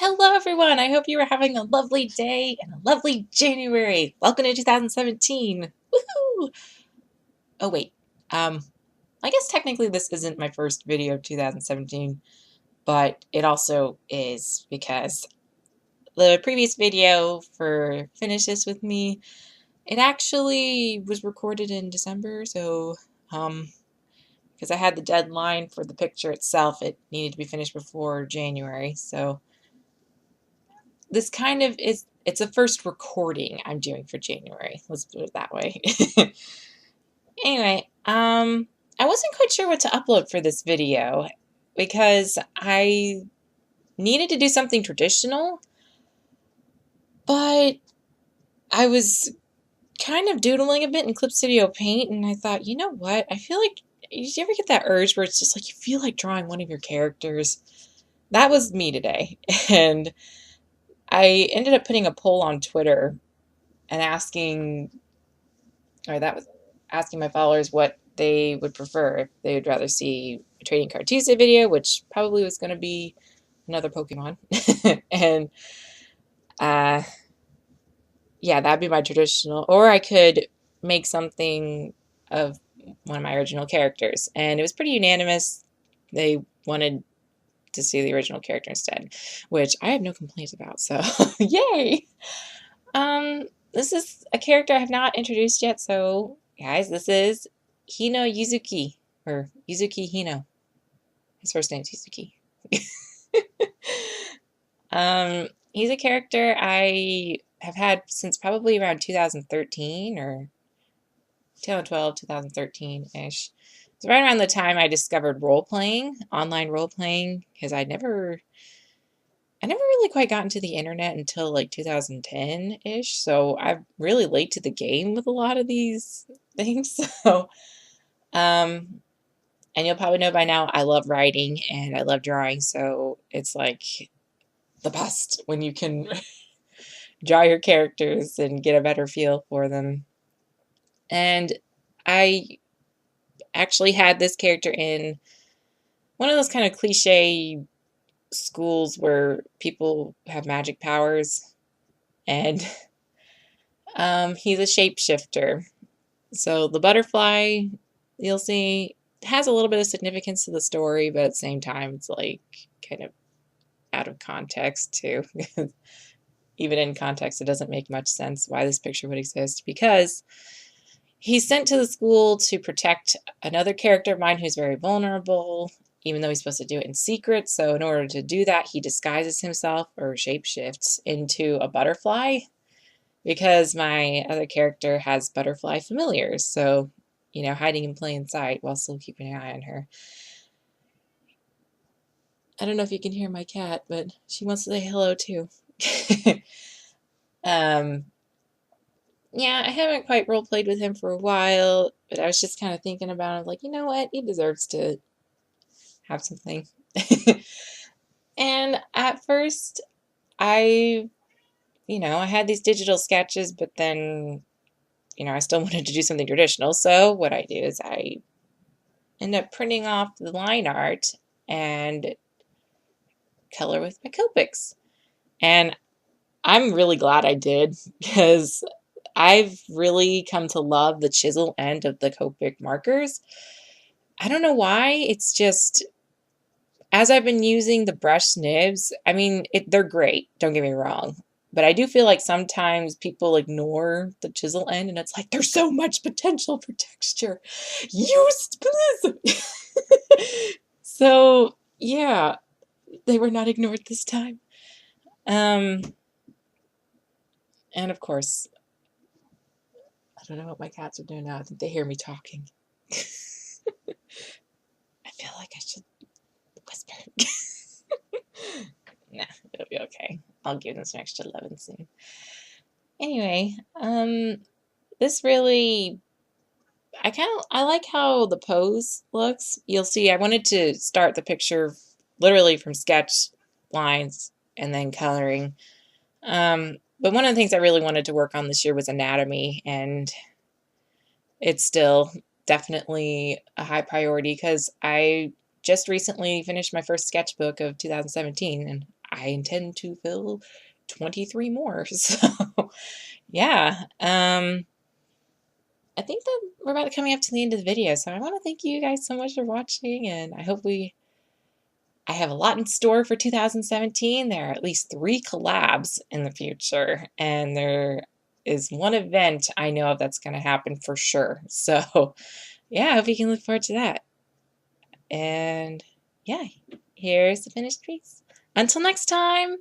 Hello everyone, I hope you are having a lovely day and a lovely January. Welcome to 2017. Woohoo! Oh wait, I guess technically this isn't my first video of 2017, but it also is because the previous video for Finish This With Me, it actually was recorded in December, so because I had the deadline for the picture itself, it needed to be finished before January, so this kind of is, it's a first recording I'm doing for January. Let's put it that way. Anyway, I wasn't quite sure what to upload for this video because I needed to do something traditional, but I was kind of doodling a bit in Clip Studio Paint, and I thought, you know what? I feel like, did you ever get that urge where it's just like you feel like drawing one of your characters? That was me today, and I ended up putting a poll on Twitter and asking my followers what they would prefer, if they would rather see a Trading Card Tuesday video, which probably was going to be another Pokemon, and yeah, that'd be my traditional, or I could make something of one of my original characters, and it was pretty unanimous. They wanted to see the original character instead, which I have no complaints about, so yay! This is a character I have not introduced yet, so guys, this is Hino Yuzuki, or Yuzuki Hino. His first name's Yuzuki. He's a character I have had since probably around 2013 or 2012, 2013-ish. It's right around the time I discovered role-playing, online role-playing, because I never really quite got into the internet until like 2010-ish, so I'm really late to the game with a lot of these things. So, and you'll probably know by now, I love writing and I love drawing, so it's like the best when you can draw your characters and get a better feel for them. And I actually had this character in one of those kind of cliche schools where people have magic powers, and he's a shapeshifter. So the butterfly, you'll see, has a little bit of significance to the story, but at the same time it's like kind of out of context too. Even in context, it doesn't make much sense why this picture would exist, because he's sent to the school to protect another character of mine who's very vulnerable, even though he's supposed to do it in secret. So in order to do that, he disguises himself, or shapeshifts, into a butterfly, because my other character has butterfly familiars. So, you know, hiding in plain sight while still keeping an eye on her. I don't know if you can hear my cat, but she wants to say hello too. Yeah, I haven't quite role-played with him for a while, but I was just kind of thinking about him, like, you know what? He deserves to have something. And at first, I had these digital sketches, but then, I still wanted to do something traditional. So what I do is I end up printing off the line art and color with my Copics. And I'm really glad I did, because I've really come to love the chisel end of the Copic markers. I don't know why, it's just, as I've been using the brush nibs, I mean, they're great, don't get me wrong, but I do feel like sometimes people ignore the chisel end, and it's like, there's so much potential for texture. Use it, please! So, yeah, they were not ignored this time. And of course, I don't know what my cats are doing now. I think they hear me talking. I feel like I should whisper. Nah, it'll be okay. I'll give them some extra loving soon. Anyway, this really, I like how the pose looks. You'll see I wanted to start the picture literally from sketch lines and then coloring. But one of the things I really wanted to work on this year was anatomy, and it's still definitely a high priority because I just recently finished my first sketchbook of 2017, and I intend to fill 23 more. So yeah, I think that we're about coming up to the end of the video. So I want to thank you guys so much for watching, and I hope I have a lot in store for 2017. There are at least 3 collabs in the future, and there is one event I know of that's going to happen for sure. So yeah, I hope you can look forward to that. And yeah, here's the finished piece. Until next time!